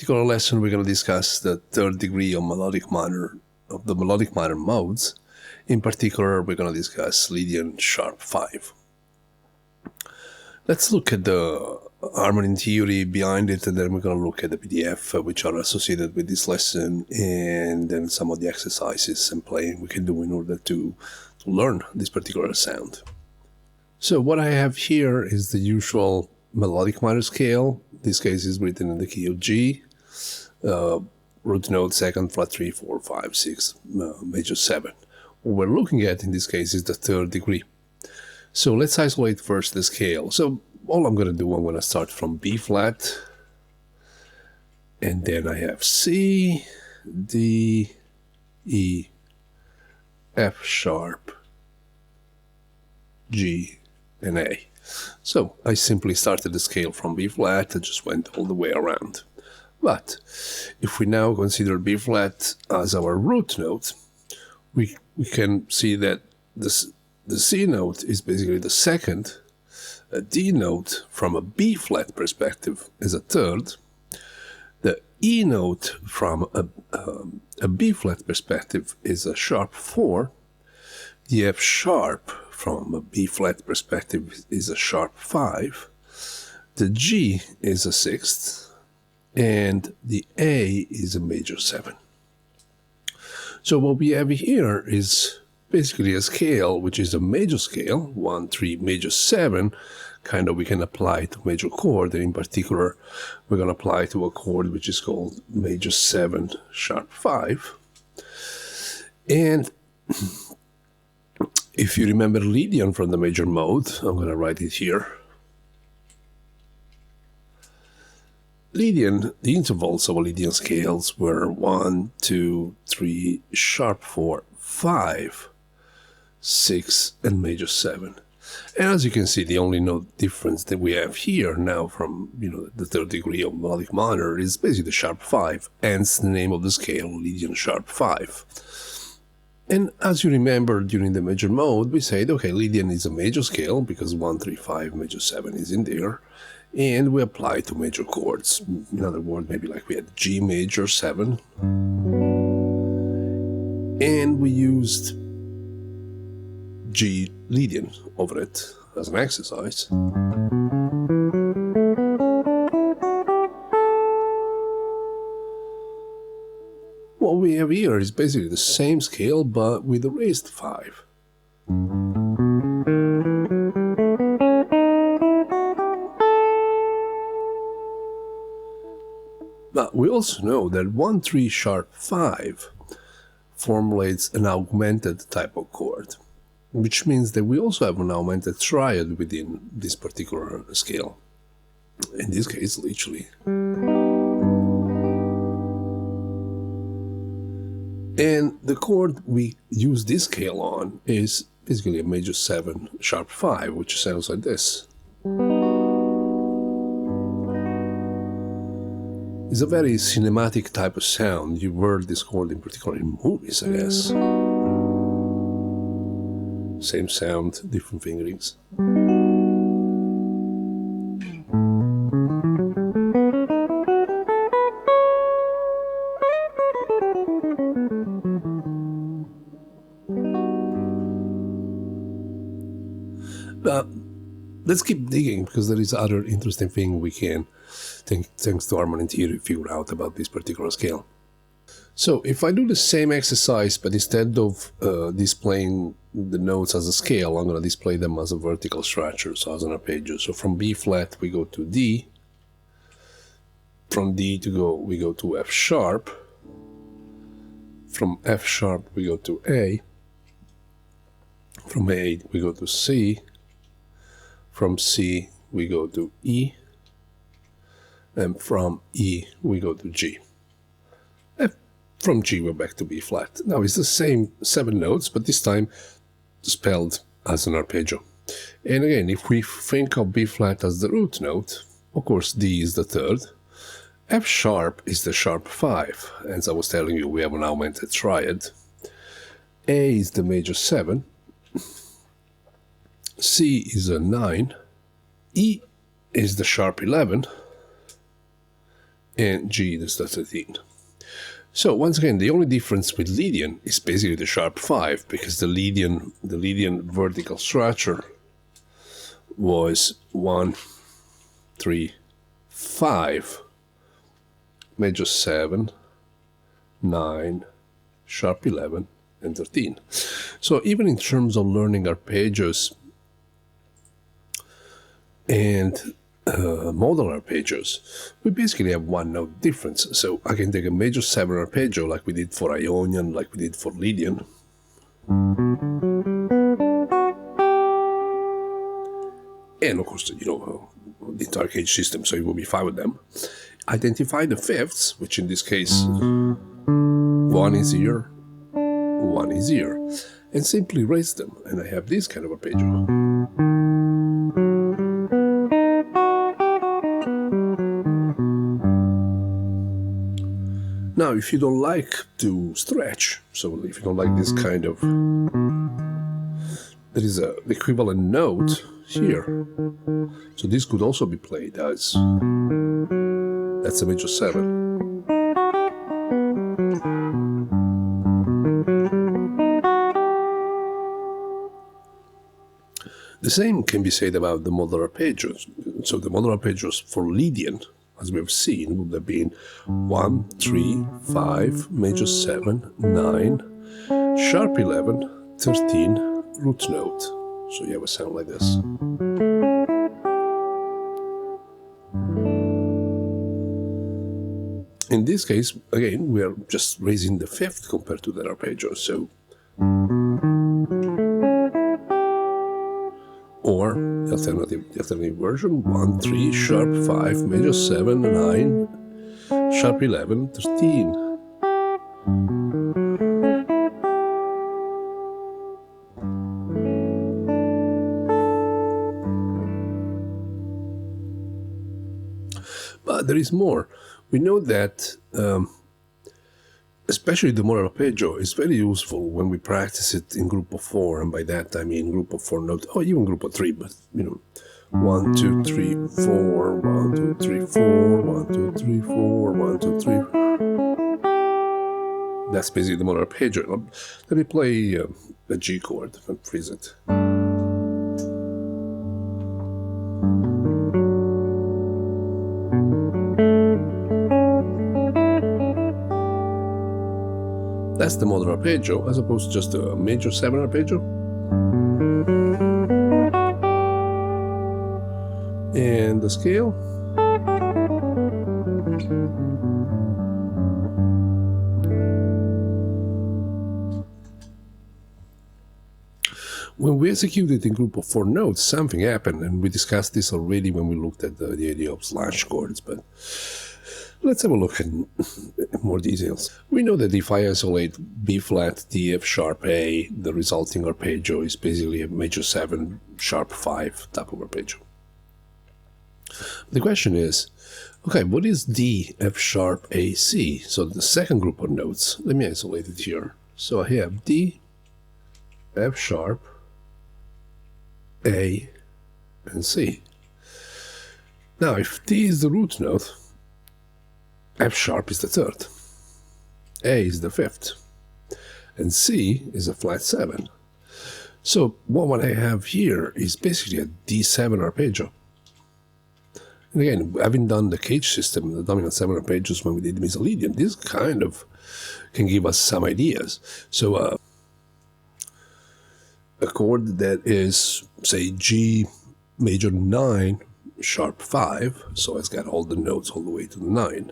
particular lesson, we're going to discuss the third degree of the melodic minor modes. In particular, we're going to discuss Lydian sharp 5. Let's look at the harmony theory behind it, and then we're going to look at the PDF which are associated with this lesson, and then some of the exercises and playing we can do in order to learn this particular sound. So what I have here is the usual melodic minor scale. This case is written in the key of G, root note, second, flat 3, 4, 5, 6, major 7. What we're looking at in this case is the third degree. So let's isolate first the scale. So all I'm going to do, I'm going to start from B flat, and then I have C, D, E, F sharp, G, and A. So I simply started the scale from B flat and just went all the way around. But if we now consider B flat as our root note, we can see that the C note is basically the second, a D note from a B flat perspective is a third, the E note from a B flat perspective is a sharp 4, the F sharp from a B flat perspective is a sharp 5, the G is a 6th, and the A is a major 7. So what we have here is basically a scale which is a major scale, 1, 3, major 7, kind of we can apply to major chord, and in particular we're going to apply to a chord which is called major 7 sharp 5. And if you remember Lydian from the major mode, I'm going to write it here. Lydian, the intervals of Lydian scales were 1, 2, 3, sharp 4, 5, 6, and major 7. And as you can see, the only note difference that we have here now from the third degree of melodic minor is basically the sharp 5, hence the name of the scale, Lydian sharp 5. And as you remember, during the major mode, we said, okay, Lydian is a major scale because 1, 3, 5, major 7 is in there, and we apply to major chords. In other words, maybe like we had G major 7, and we used G Lydian over it as an exercise. What we have here is basically the same scale, but with a raised 5. But we also know that 1, 3 sharp 5 formulates an augmented type of chord, which means that we also have an augmented triad within this particular scale. In this case, literally. And the chord we use this scale on is basically a major 7 sharp 5, which sounds like this. It's a very cinematic type of sound. You've heard this chord in particular in movies, I guess. Same sound, different fingerings. But let's keep digging, because there is other interesting thing we can, thanks to harmony theory, figure out about this particular scale. So if I do the same exercise, but instead of displaying the notes as a scale, I'm going to display them as a vertical structure, so as an arpeggio. So from B flat we go to D, from D we go to F sharp, from F sharp we go to A, from A we go to C, from C we go to E, and from E we go to G. And from G we're back to B flat. Now it's the same 7 notes, but this time spelled as an arpeggio. And again, if we think of B flat as the root note, of course D is the third, F sharp is the sharp 5, as I was telling you, we have an augmented triad, A is the major 7, C is a 9, E is the sharp 11, and G is the 13. So once again, the only difference with Lydian is basically the sharp 5, because the Lydian vertical structure was 1, 3, 5, major 7, 9, sharp 11, and 13. So even in terms of learning arpeggios and modal arpeggios, we basically have one note difference. So I can take a major 7 arpeggio like we did for Ionian, like we did for Lydian, and of course, you know, the entire cage system, so it will be fine with them. Identify the fifths, which in this case 1 is here, 1 is here, and simply raise them, and I have this kind of arpeggio. Now, if you don't like to stretch, so if you don't like this kind of, there is the equivalent note here. So this could also be played as, that's a major 7. The same can be said about the modal arpeggios. So the modal arpeggios for Lydian, as we have seen, would have been 1, 3, 5, major 7, 9, sharp 11, 13, root note. So you have a sound like this. In this case, again, we are just raising the fifth compared to the arpeggio. So, or the alternative version, 1, 3, sharp 5, major 7, 9, sharp 11, 13. But there is more. We know that especially the modal arpeggio is very useful when we practice it in group of 4, and by that I mean group of 4 notes, or even group of 3, but you know, 1, 2, 3, 4, 1, 2, 3, 4, 1, 2, 3, 4, 1, 2, 3. That's basically the modal arpeggio. Let me play a G chord and freeze it. That's the modal arpeggio, as opposed to just a major 7 arpeggio. And the scale. When we executed in group of 4 notes, something happened, and we discussed this already when we looked at the idea of slash chords, but let's have a look at more details. We know that if I isolate B flat, D, F sharp, A, the resulting arpeggio is basically a major 7, sharp 5 type of arpeggio. The question is, okay, what is D, F sharp, A, C? So the second group of notes, let me isolate it here. So I have D, F sharp, A, and C. Now, if D is the root note, F sharp is the third, A is the fifth, and C is a flat 7. So what I have here is basically a D7 arpeggio. And again, having done the cage system, the dominant 7 arpeggios when we did Lydian, this kind of can give us some ideas. So a chord that is, say, G major 9, sharp 5, so it's got all the notes all the way to the 9.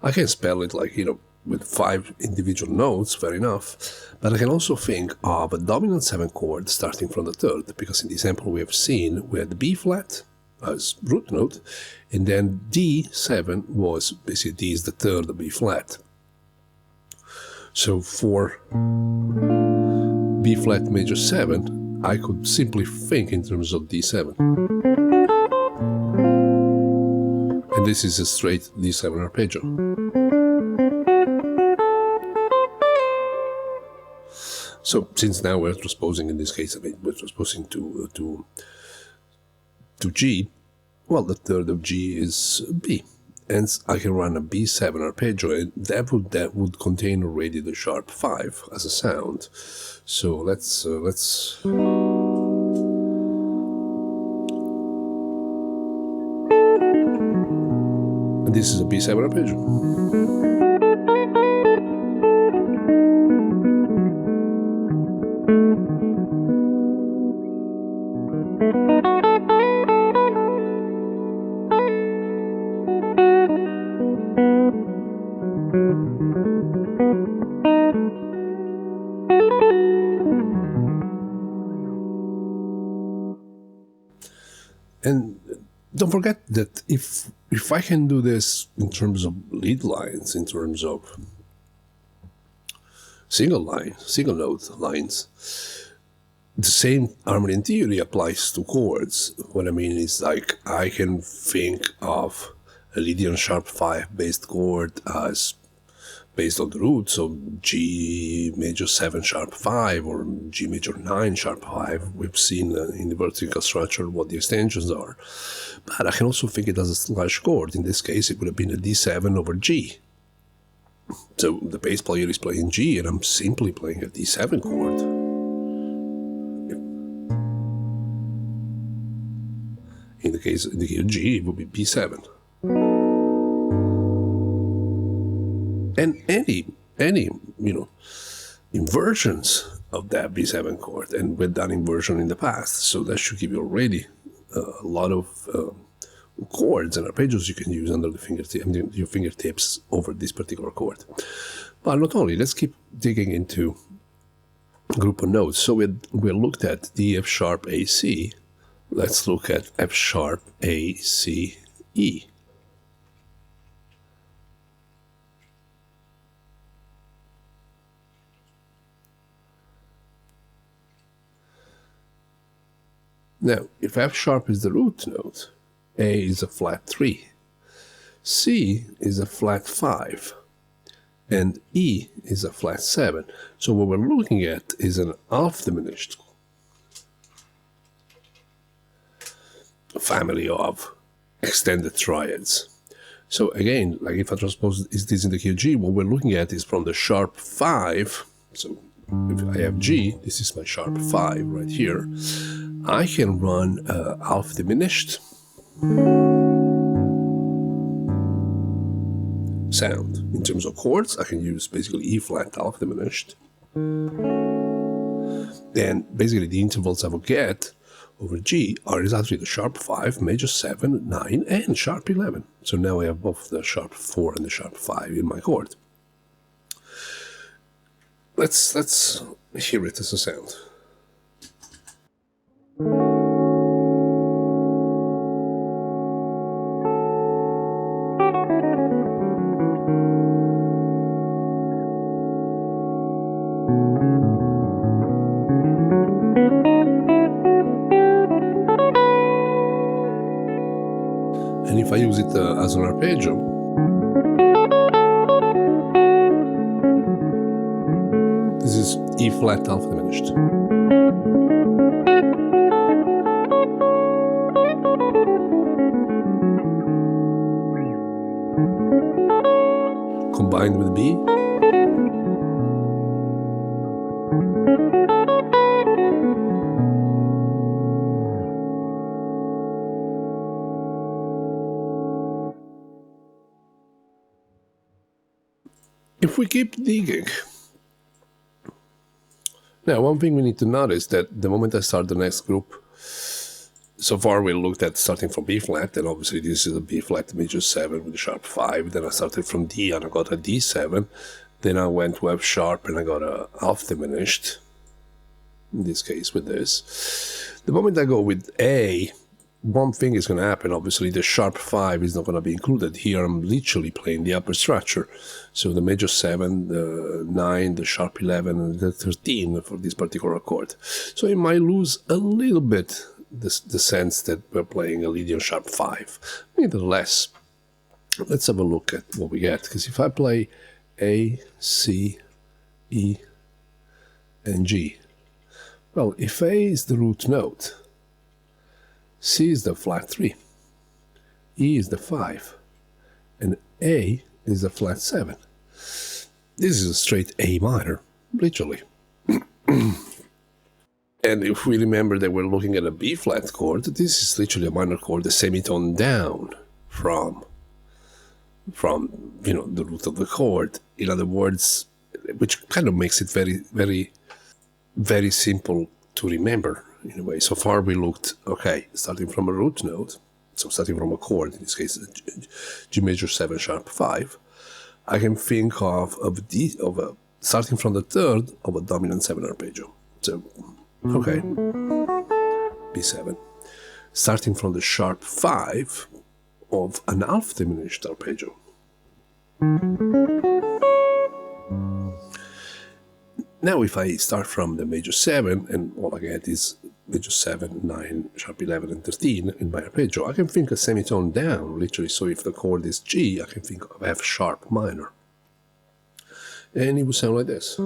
I can spell it like, you know, with 5 individual notes, fair enough, but I can also think of a dominant 7 chord starting from the third, because in the example we have seen, we had the B flat as root note, and then D7 was, basically D is the third of B flat. So for B flat major 7, I could simply think in terms of D7. And this is a straight D7 arpeggio. So since now we're transposing, in this case, I mean, we're transposing to G, well, the third of G is B. Hence, I can run a B7 arpeggio, and that would contain already the sharp 5 as a sound. So let's and this is a B7 arpeggio. And don't forget that if I can do this in terms of lead lines, in terms of single note lines, the same harmony in theory applies to chords. What I mean is, like, I can think of a Lydian sharp 5 based chord as based on the roots of G major 7 sharp 5 or G major 9 sharp 5. We've seen in the vertical structure what the extensions are. But I can also think it as a slash chord. In this case, it would have been a D7 over G. So the bass player is playing G, and I'm simply playing a D7 chord. In the case of G, it would be B7. And any inversions of that B7 chord, and we've done inversion in the past, so that should give you already a lot of chords and arpeggios you can use under the your fingertips over this particular chord. But not only, let's keep digging into group of notes. So we looked at D, F sharp, A, C. Let's look at F sharp, A, C, E. Now, if F sharp is the root note, A is a flat 3, C is a flat 5, and E is a flat 7. So what we're looking at is an half diminished family of extended triads. So again, like if I transpose this in the key of G, what we're looking at is from the sharp 5. So if I have G, this is my sharp 5 right here. I can run half diminished sound. In terms of chords, I can use basically E flat half diminished. And basically the intervals I will get over G are exactly the sharp 5, major 7, 9, and sharp 11. So now I have both the sharp 4 and the sharp 5 in my chord. Let's hear it as a sound. And if I use it as an arpeggio, this is E flat half diminished. Combined with B. If we keep digging, now one thing we need to notice that the moment I start the next group, so far we looked at starting from B flat, and obviously this is a B flat major 7 with a sharp 5, then I started from D and I got a D7, then I went to F sharp and I got a half diminished, in this case with this. The moment I go with A, one thing is going to happen. Obviously the sharp 5 is not going to be included. Here I'm literally playing the upper structure, so the major 7, the 9, the sharp 11 and the 13 for this particular chord. So it might lose a little bit the sense that we're playing a Lydian sharp 5. Nevertheless, let's have a look at what we get, because if I play A, C, E and G, well, if A is the root note, C is the flat 3, E is the 5, and A is a flat 7. This is a straight A minor, literally. And if we remember that we're looking at a B flat chord, this is literally a minor chord, a semitone down from the root of the chord. In other words, which kind of makes it very, very, very simple to remember in a way. So far we looked, okay, starting from a root note, so starting from a chord, in this case G major 7 sharp 5, I can think of starting from the third of a dominant 7 arpeggio. So, okay, B7. Starting from the sharp 5 of an half diminished arpeggio. Now if I start from the major 7, and all I get is major 7, 9, sharp 11, and 13 in my arpeggio, I can think a semitone down, literally. So if the chord is G, I can think of F sharp minor. And it would sound like this.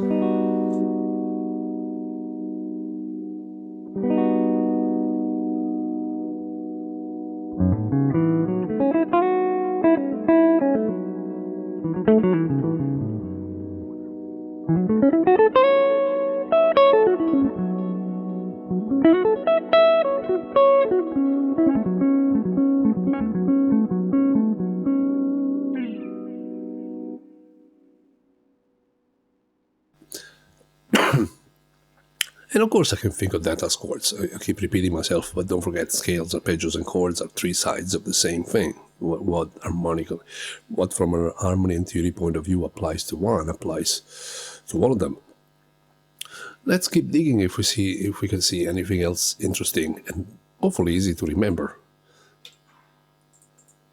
And of course I can think of that as chords. I keep repeating myself, but don't forget scales, arpeggios, and chords are three sides of the same thing. What from an harmony and theory point of view applies to one, applies to all of them. Let's keep digging if we can see anything else interesting and hopefully easy to remember.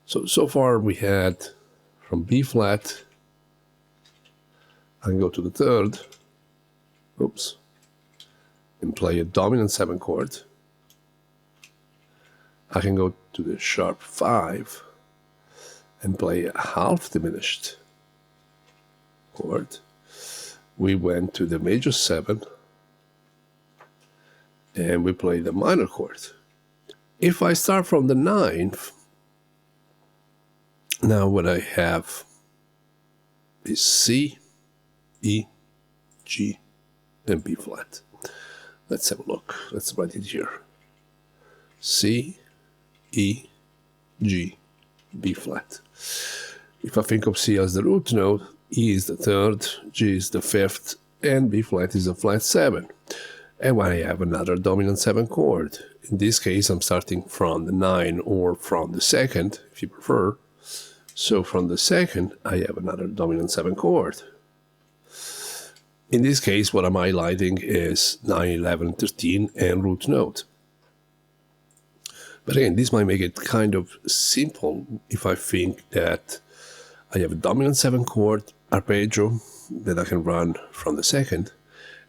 So far we had from B flat, I can go to the third, oops, and play a dominant 7 chord. I can go to the sharp 5 and play a half diminished chord. We went to the major 7 and we play the minor chord. If I start from the 9th, now what I have is C, E, G, and B flat. Let's have a look. Let's write it here. C, E, G, B flat. If I think of C as the root note, E is the third, G is the fifth, and B flat is a flat 7. And when I have another dominant 7 chord, in this case I'm starting from the 9 or from the second, if you prefer. So from the second, I have another dominant 7 chord. In this case, what I'm highlighting is 9, 11, 13, and root note. But again, this might make it kind of simple if I think that I have a dominant 7 chord arpeggio that I can run from the second,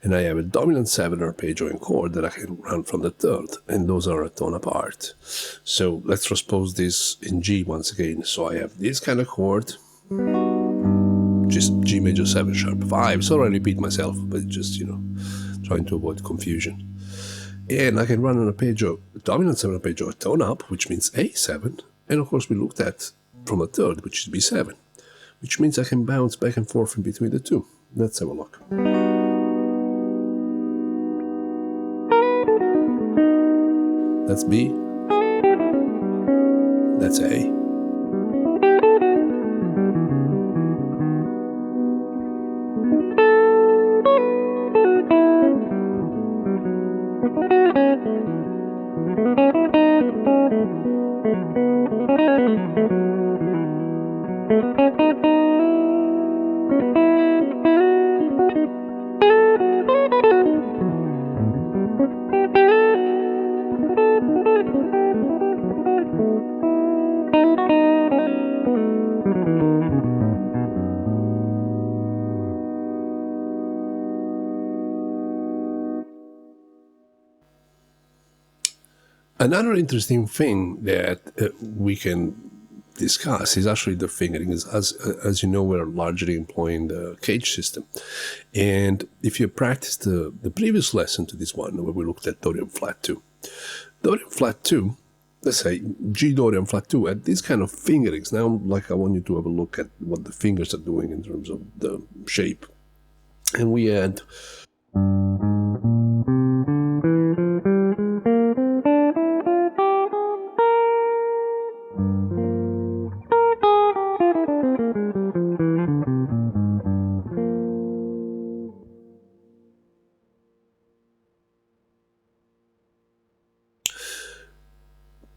and I have a dominant 7 arpeggio and chord that I can run from the third, and those are a tone apart. So let's transpose this in G once again. So I have this kind of chord, just G major 7 sharp 5. Sorry I repeat myself, but just, trying to avoid confusion. And I can run an arpeggio, dominant 7 arpeggio, a tone up, which means A7. And of course we looked at from a third, which is B7, which means I can bounce back and forth in between the two. Let's have a look. That's B. That's A. Another interesting thing that we can discuss is actually the fingering. As you know, we're largely employing the cage system. And if you practiced the previous lesson to this one, where we looked at Dorian flat 2. Dorian flat 2 let's say G Dorian flat 2 at these kind of fingerings. Now, like, I want you to have a look at what the fingers are doing in terms of the shape. And we add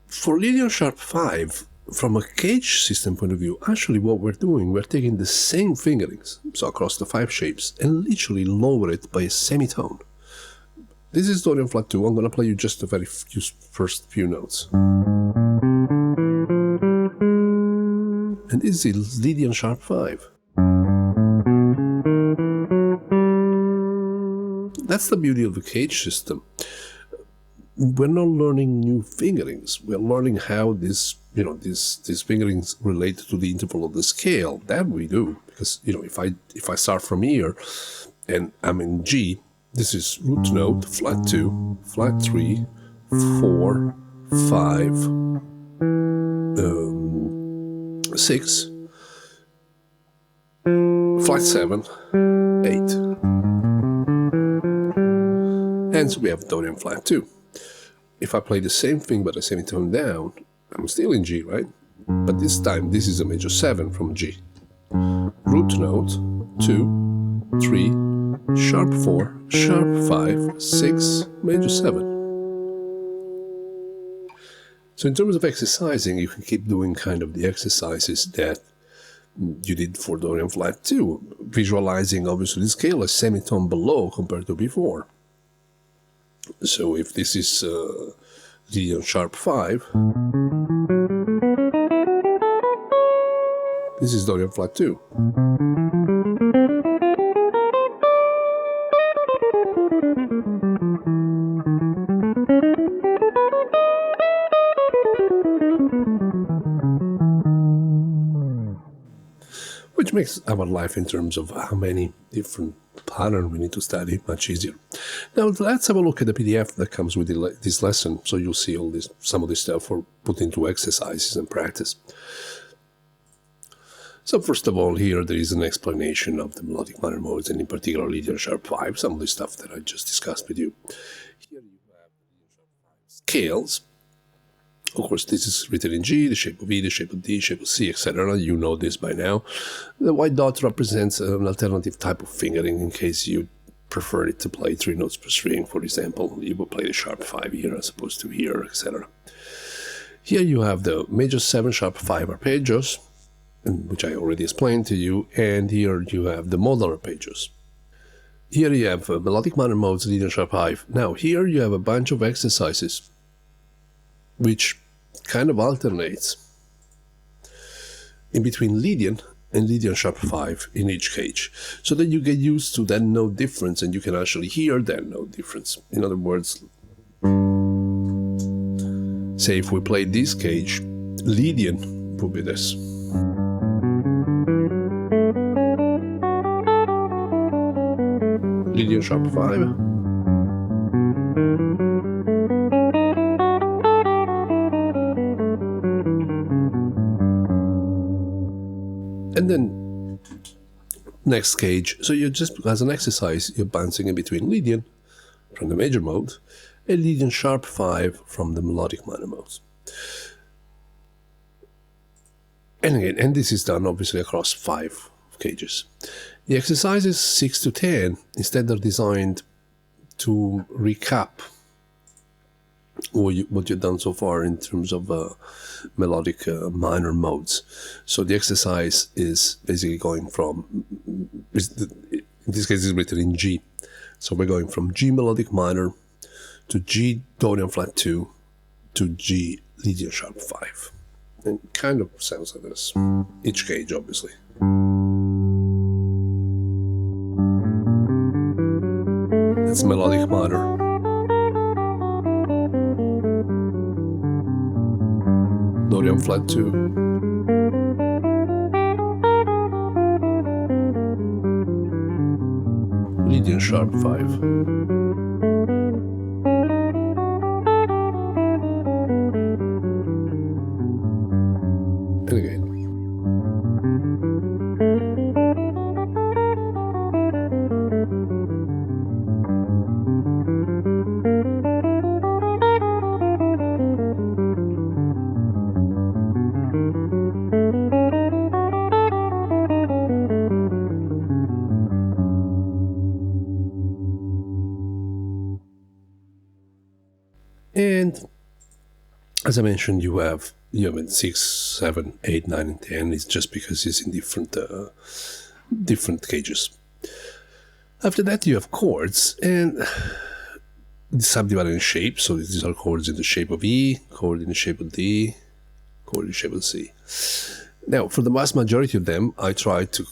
for Lydian sharp 5, from a cage system point of view, actually what we're doing, we're taking the same fingerings, so across the 5 shapes, and literally lower it by a semitone. This is Dorian flat 2, I'm going to play you just the very first few notes. And this is Lydian sharp 5. That's the beauty of the cage system. We're not learning new fingerings. We're learning how these fingerings relate to the interval of the scale. That we do, because if I start from here and I'm in G, this is root note, flat 2, flat 3, 4, 5, 6, flat 7, 8. And so we have Dorian flat 2. If I play the same thing but a semitone down, I'm still in G, right? But this time, this is a major 7 from G. Root note, 2, 3, sharp 4, sharp 5, 6, major 7. So in terms of exercising, you can keep doing kind of the exercises that you did for Dorian flat 2, visualizing obviously the scale a semitone below compared to before. So if this is Lydian sharp 5, this is Dorian flat 2. Which makes our life in terms of how many different patterns we need to study much easier. Now let's have a look at the PDF that comes with this lesson, so you'll see all this, some of this stuff for put into exercises and practice. So first of all, here there is an explanation of the melodic minor modes, and in particular Lydian sharp 5, some of the stuff that I just discussed with you. Here you have Lydian sharp 5 scales. Of course, this is written in G, the shape of E, the shape of D, shape of C, etc. You know this by now. The white dot represents an alternative type of fingering in case you prefer it to play 3 notes per string. For example, you would play the sharp 5 here as opposed to here, etc. Here you have the major 7 sharp 5 arpeggios, which I already explained to you, and here you have the modal arpeggios. Here you have melodic minor modes, Lydian sharp 5. Now here you have a bunch of exercises which kind of alternates in between Lydian and Lydian sharp 5 in each cage, so that you get used to that note difference and you can actually hear that note difference. In other words, say if we play this cage, Lydian would be this. Lydian sharp 5. And then next cage, so you just, as an exercise, you're bouncing in between Lydian from the major mode and Lydian sharp 5 from the melodic minor modes. And again, and this is done obviously across 5 cages. The exercises 6 to 10 instead are designed to recap what you've done so far in terms of melodic minor modes. So the exercise is basically going from, in this case it's written in G, so we're going from G melodic minor to G Dorian flat 2 to G Lydian sharp 5. And it kind of sounds like this, each cage obviously. That's melodic minor. Dorian flat 2. Lydian sharp 5. And as I mentioned, you have in 6, 7, 8, 9, and 10. It's just because it's in different cages. After that, you have chords, and subdivided in shape. So these are chords in the shape of E, chord in the shape of D, chord in the shape of C. Now, for the vast majority of them, I try to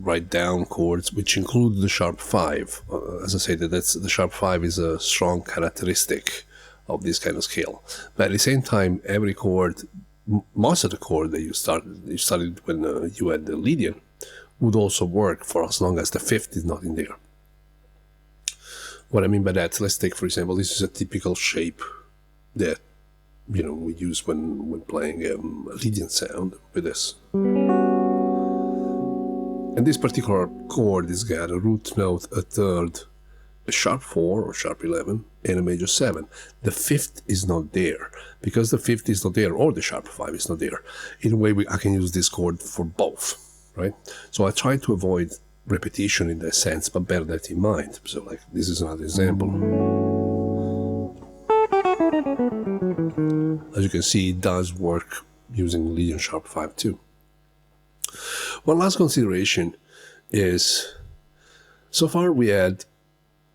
write down chords which include the sharp 5. As I said, the sharp 5 is a strong characteristic of this kind of scale. But at the same time, every chord, most of the chord that you studied when you had the Lydian, would also work for as long as the fifth is not in there. What I mean by that, let's take, for example, this is a typical shape that we use when playing a Lydian sound with this. And this particular chord has got a root note, a third, a sharp 4 or sharp 11, and a major 7. The fifth is not there. Because the fifth is not there, or the sharp 5 is not there, in a way I can use this chord for both, right? So I try to avoid repetition in that sense, but bear that in mind. So like, this is another example. As you can see, it does work using Lydian sharp 5 too. One last consideration is, so far we had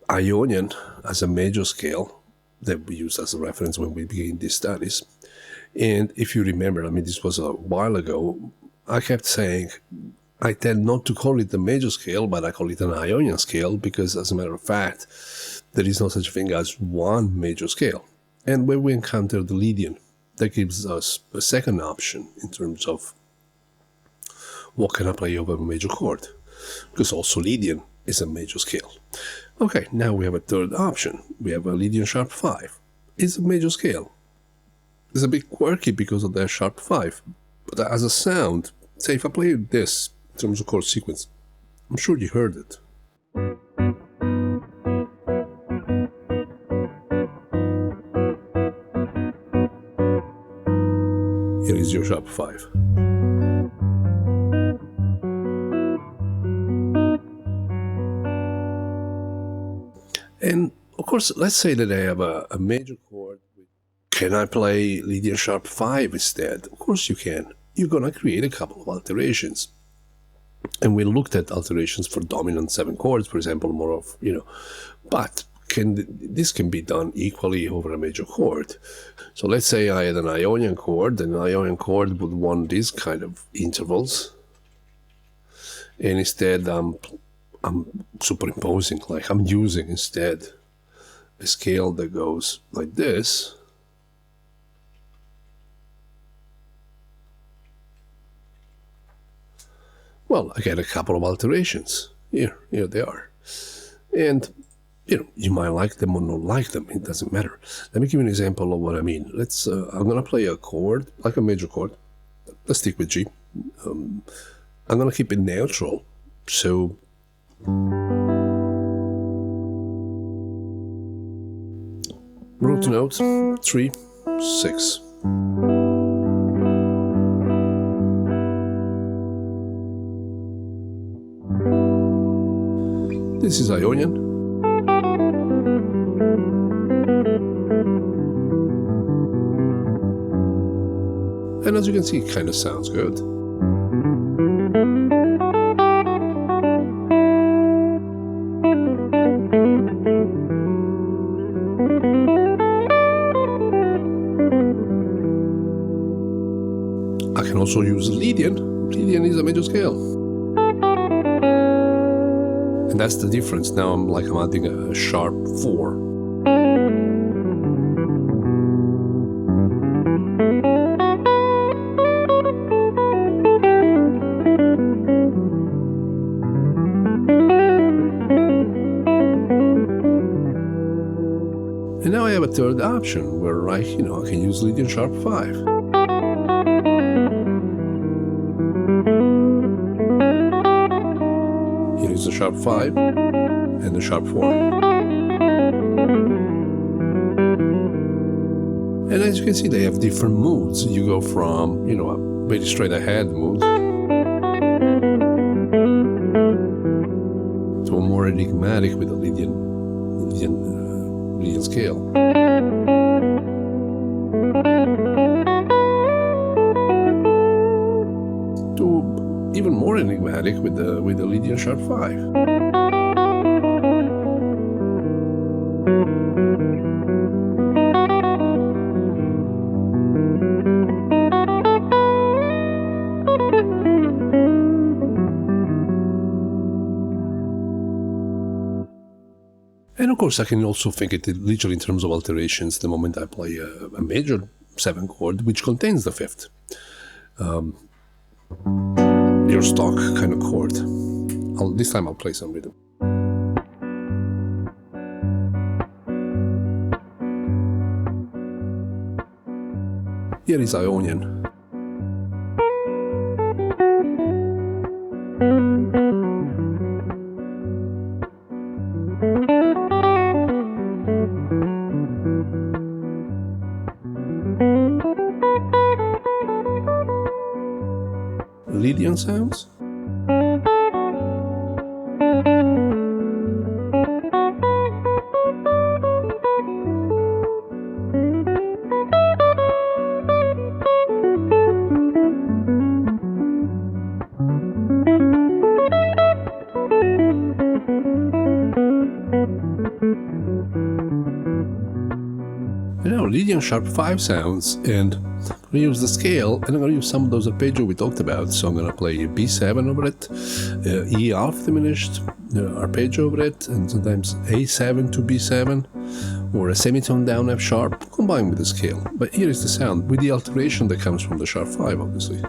Ionian as a major scale that we used as a reference when we began these studies. And if you remember, I mean, this was a while ago, I kept saying I tend not to call it a major scale, but I call it an Ionian scale because, as a matter of fact, there is no such thing as one major scale. And when we encounter the Lydian, that gives us a second option in terms of what can I play over a major chord, because also Lydian is a major scale. Okay, now we have a third option. We have a Lydian sharp 5. It's a major scale. It's a bit quirky because of that sharp 5, but as a sound, say if I play this in terms of chord sequence, I'm sure you heard it. Here is your sharp 5. And of course, let's say that I have a major chord. Can I play Lydian sharp 5 instead? Of course you can. You're going to create a couple of alterations. And we looked at alterations for dominant 7 chords, for example, more of, but this can be done equally over a major chord. So let's say I had an Ionian chord, and an Ionian chord would want these kind of intervals. And instead I'm superimposing, like I'm using instead a scale that goes like this. Well, I get a couple of alterations. Here they are. And, you might like them or not like them. It doesn't matter. Let me give you an example of what I mean. I'm going to play a chord, like a major chord. Let's stick with G. I'm going to keep it neutral. So, root note 3, 6. This is Ionian. And as you can see, it kind of sounds good. I can also use Lydian. Lydian is a major scale. And that's the difference. Now I'm adding a sharp 4. And now I have a third option where I can use Lydian sharp 5. The sharp 5 and the sharp 4. And as you can see, they have different moods. You go from, a very straight ahead mood to a more enigmatic with a Lydian scale. chromatic with the Lydian sharp 5. And of course, I can also think it literally in terms of alterations the moment I play a major 7 chord which contains the 5th. Your stock kind of chord. This time I'll play some rhythm. Here is Ionian. Lydian sounds. Lydian sharp 5 sounds, and I'm going to use the scale, and I'm going to use some of those arpeggio we talked about. So I'm going to play B7 over it, E half diminished, arpeggio over it, and sometimes A7 to B7, or a semitone down F sharp, combined with the scale. But here is the sound, with the alteration that comes from the sharp 5, obviously.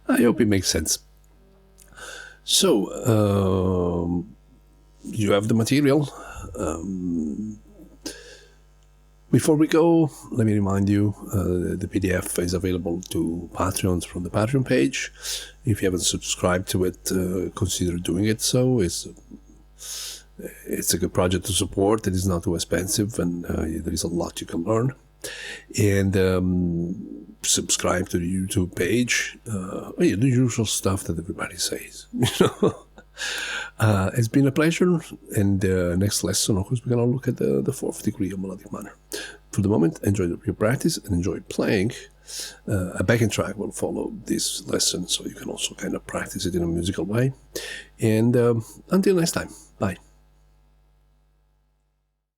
I hope it makes sense. So, you have the material. Before we go, let me remind you, the PDF is available to Patreons from the Patreon page. If you haven't subscribed to it, consider doing it so. It's a good project to support. It is not too expensive, and there is a lot you can learn. And subscribe to the YouTube page. The usual stuff that everybody says. It's been a pleasure, and next lesson, of course, we're going to look at the 4th degree of melodic minor. For the moment, enjoy your practice and enjoy playing. A backing track will follow this lesson, so you can also kind of practice it in a musical way. And until next time, bye.